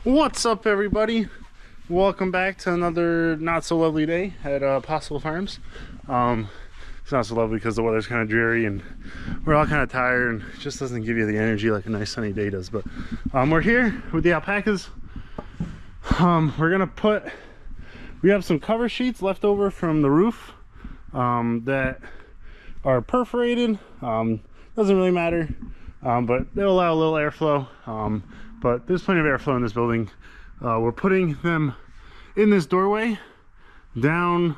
What's up, everybody? Welcome back to another not so lovely day at Possible Farms. It's not so lovely because the weather's kind of dreary and we're all kind of tired and it just doesn't give you the energy like a nice sunny day does. But we're here with the alpacas. We have some cover sheets left over from the roof that are perforated. Doesn't really matter, but they'll allow a little airflow. But there's plenty of airflow in this building. We're putting them in this doorway down,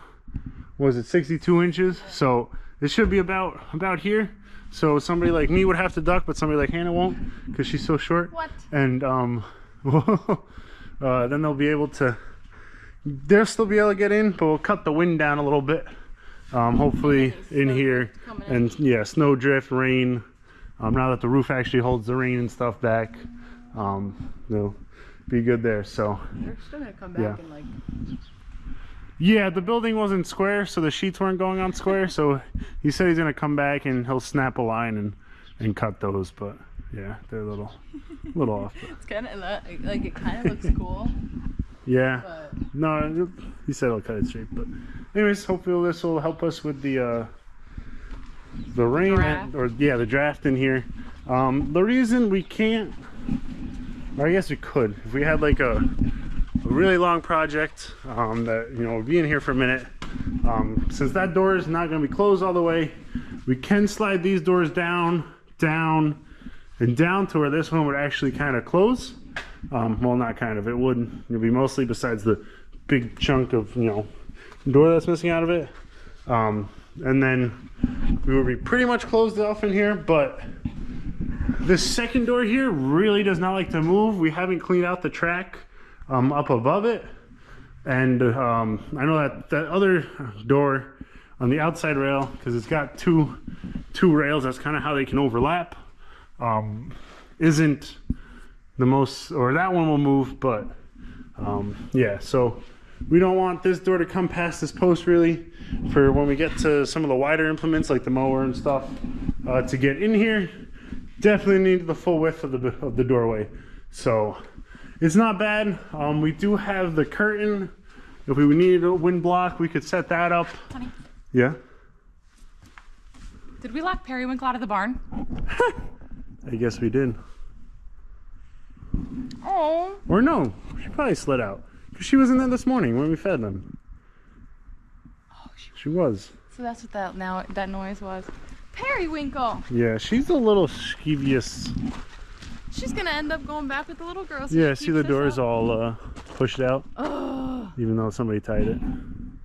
was it 62 inches? So it should be about here. So somebody like me would have to duck, but somebody like Hannah won't because she's so short. What? And then they'll still be able to get in, but we'll cut the wind down a little bit. Hopefully in here, and yeah, snow drift, rain. Now that the roof actually holds the rain and stuff back, they'll be good there. So they're still gonna come back and like. Yeah, the building wasn't square, so the sheets weren't going on square. So he said he's gonna come back and he'll snap a line and cut those. But yeah, they're a little off. It's kind of like it kind of looks cool. Yeah. But... No, he said he'll cut it straight. But anyways, hopefully this will help us with the rain the draft in here. The reason we can't, or I guess we could, if we had like a really long project that would be in here for a minute. Since that door is not going to be closed all the way, we can slide these doors down, and down to where this one would actually kind of close. Well, not kind of. It would be mostly, besides the big chunk of door that's missing out of it. And then we would be pretty much closed off in here, but this second door here really does not like to move. We haven't cleaned out the track up above it, and I know that other door on the outside rail, because it's got two rails, that's kind of how they can overlap, isn't the most, or that one will move, but yeah, so we don't want this door to come past this post really for when we get to some of the wider implements like the mower and stuff to get in here. Definitely need the full width of the doorway, so it's not bad. We do have the curtain. If we needed a wind block, we could set that up. Honey. Yeah? Did we lock Periwinkle out of the barn? I guess we did. Oh. Or no, she probably slid out. Because she was in there this morning when we fed them. Oh, she was. So that's what that noise was. Periwinkle. Yeah, she's a little skeevious. She's gonna end up going back with the little girls. Yeah, see the doors all pushed out. Oh. Even though somebody tied it. I'm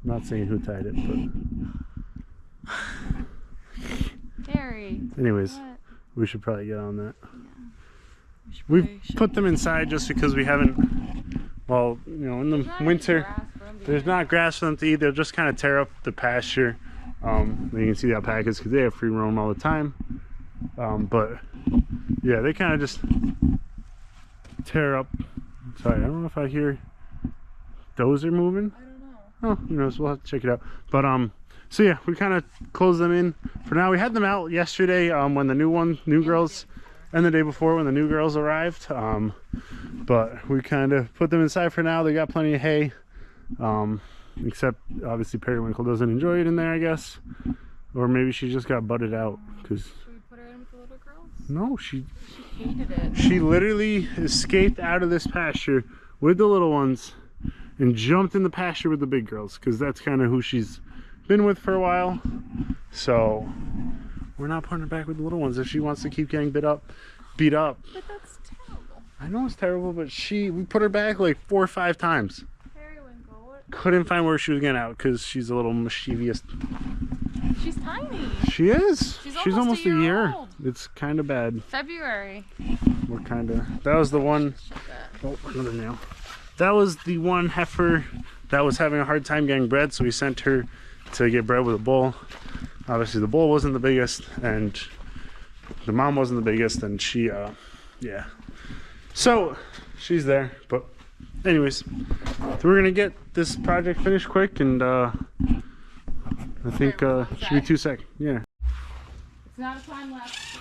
not saying who tied it, but. Harry. Anyways, what? We should probably get on that. Yeah. We've put them inside just because we haven't. Well, in the winter, there's not grass for them to eat. They'll just kind of tear up the pasture. You can see the alpacas because they have free roam all the time. But yeah, they kind of just tear up. Sorry, I don't know if I hear those are moving. I don't know. Oh, who knows? We'll have to check it out. But so yeah, we kind of closed them in for now. We had them out yesterday when the new girls, and the day before when the new girls arrived. But we kind of put them inside for now. They got plenty of hay. Except obviously Periwinkle doesn't enjoy it in there, I guess, or maybe she just got butted out because. Should we put her in with the little girls? No, she hated it. She literally escaped out of this pasture with the little ones and jumped in the pasture with the big girls because that's kind of who she's been with for a while. So we're not putting her back with the little ones if she wants to keep getting beat up. But that's terrible. I know it's terrible, but we put her back like 4 or 5 times. Couldn't find where she was getting out because she's a little mischievous. She's tiny. She is. She's almost a year. Old. It's kind of bad. February. We're kind of. That was the one. Oh, another nail. That was the one heifer that was having a hard time getting bred, so we sent her to get bred with a bull. Obviously, the bull wasn't the biggest, and the mom wasn't the biggest, and she, yeah. So she's there, but. Anyways, so we're gonna get this project finished quick, and I think should be 2 seconds. Yeah. It's not a time lapse.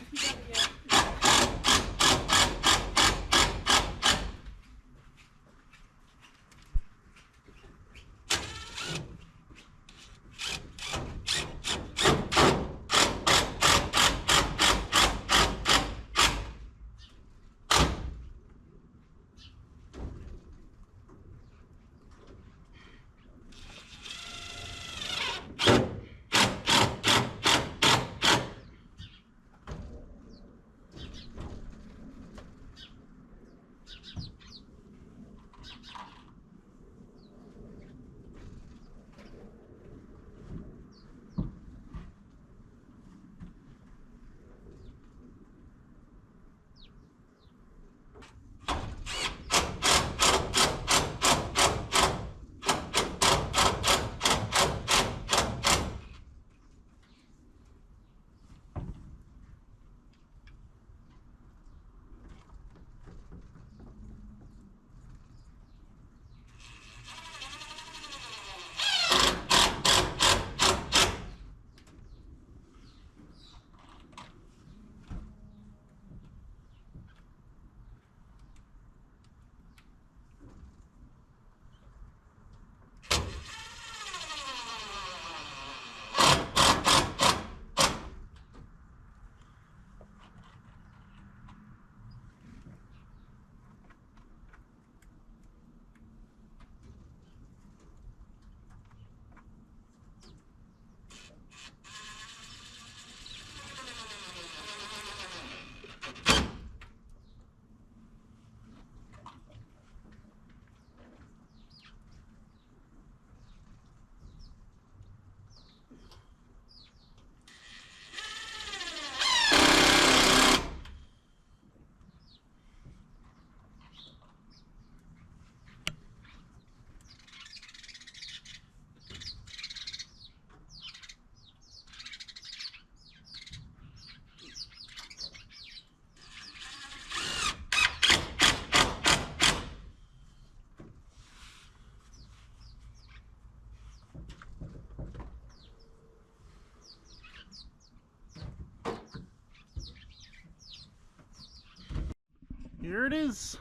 here it is.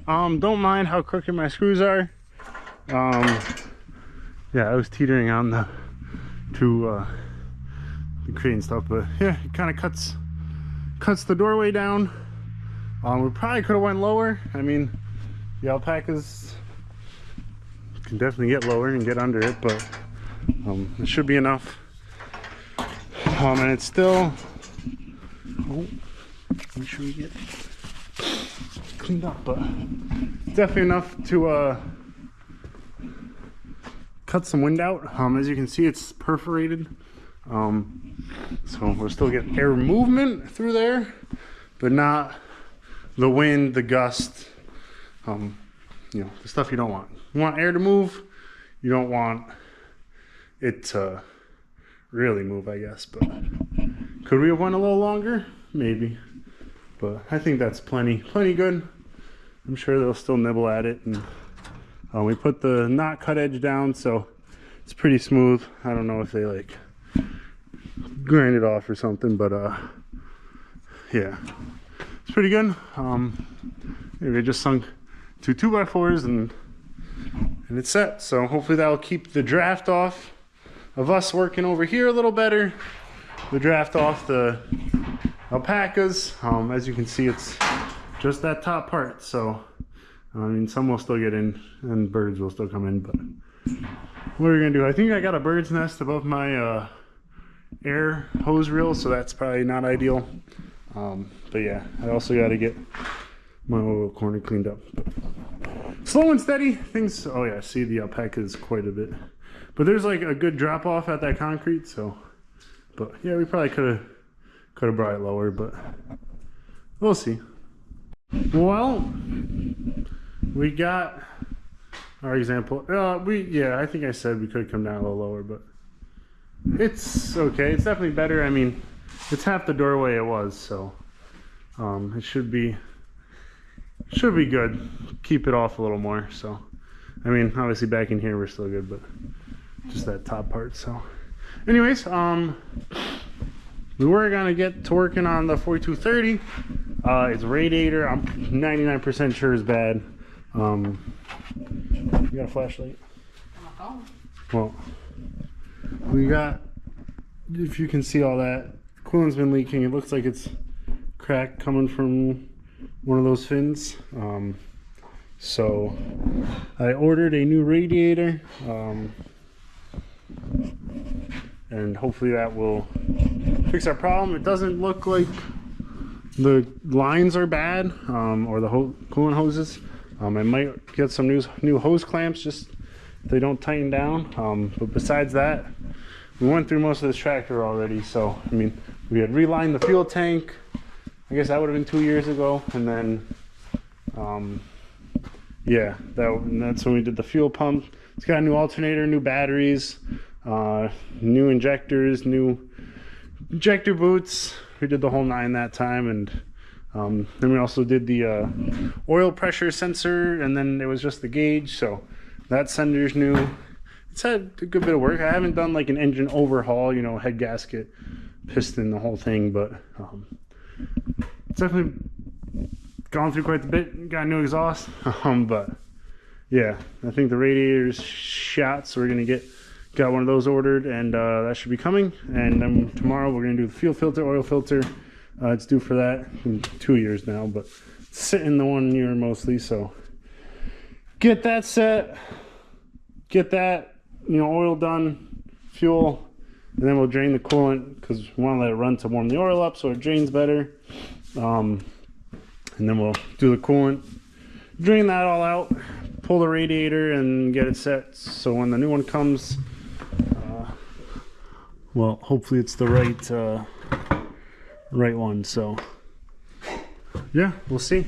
Don't mind how crooked my screws are. Yeah, I was teetering on the crate and stuff, but yeah, it kind of cuts the doorway down. We probably could have went lower. I mean, the Alpacas can definitely get lower and get under it, but it should be enough. And it's still, make sure we get cleaned up, but definitely enough to cut some wind out. As you can see, it's perforated, so we'll still get air movement through there, but not the wind, the gust, you know, the stuff you don't want. You want air to move, you don't want it to really move, I guess. But could we have went a little longer? Maybe, but I think that's plenty good. I'm sure they'll still nibble at it. And we put the not cut edge down, so it's pretty smooth. I don't know if they like grind it off or something, but yeah, it's pretty good. Maybe I just sunk 2 2x4s and it's set. So hopefully that'll keep the draft off of us working over here a little better. The draft off the Alpacas. As you can see, it's just that top part. So I mean, some will still get in and birds will still come in, but what are we gonna do? I think I got a bird's nest above my air hose reel, so that's probably not ideal. But yeah, I also got to get my oil corner cleaned up. But slow and steady things. Oh yeah, see, the Alpaca is quite a bit, but there's like a good drop off at that concrete. So, but yeah, we probably could have brought it lower, but we'll see. Well, we got our example. Yeah, I think I said we could come down a little lower, but it's okay. It's definitely better. I mean, it's half the doorway it was, so it should be good. Keep it off a little more. So I mean, obviously back in here we're still good, but just that top part. So anyways, we were gonna get to working on the 4230. Its radiator, I'm 99% sure is bad. You got a flashlight? Well, we got, if you can see all that, coolant's been leaking. It looks like it's cracked coming from one of those fins. So I ordered a new radiator, and hopefully that will fix our problem. It doesn't look like the lines are bad, or the coolant hoses. I might get some new hose clamps just if they don't tighten down. But besides that, we went through most of this tractor already. So I mean, we had relined the fuel tank. I guess that would have been 2 years ago, and then yeah, that's when we did the fuel pump. It's got a new alternator, new batteries, new injectors, new injector boots. We did the whole 9 that time, and then we also did the oil pressure sensor, and then it was just the gauge. So that sender's new. It's had a good bit of work. I haven't done like an engine overhaul, you know, head gasket, piston, the whole thing, but it's definitely gone through quite a bit. Got a new exhaust, but yeah, I think the radiator's shot, so we're gonna got one of those ordered, and that should be coming. And then tomorrow we're gonna do the fuel filter, oil filter. It's due for that in 2 years now, but it's sitting the 1 year mostly. So get that set, get that, you know, oil done, fuel, and then we'll drain the coolant because we want to let it run to warm the oil up so it drains better. And then we'll do the coolant, drain that all out, pull the radiator, and get it set so when the new one comes, well, hopefully it's the right one. So yeah, we'll see.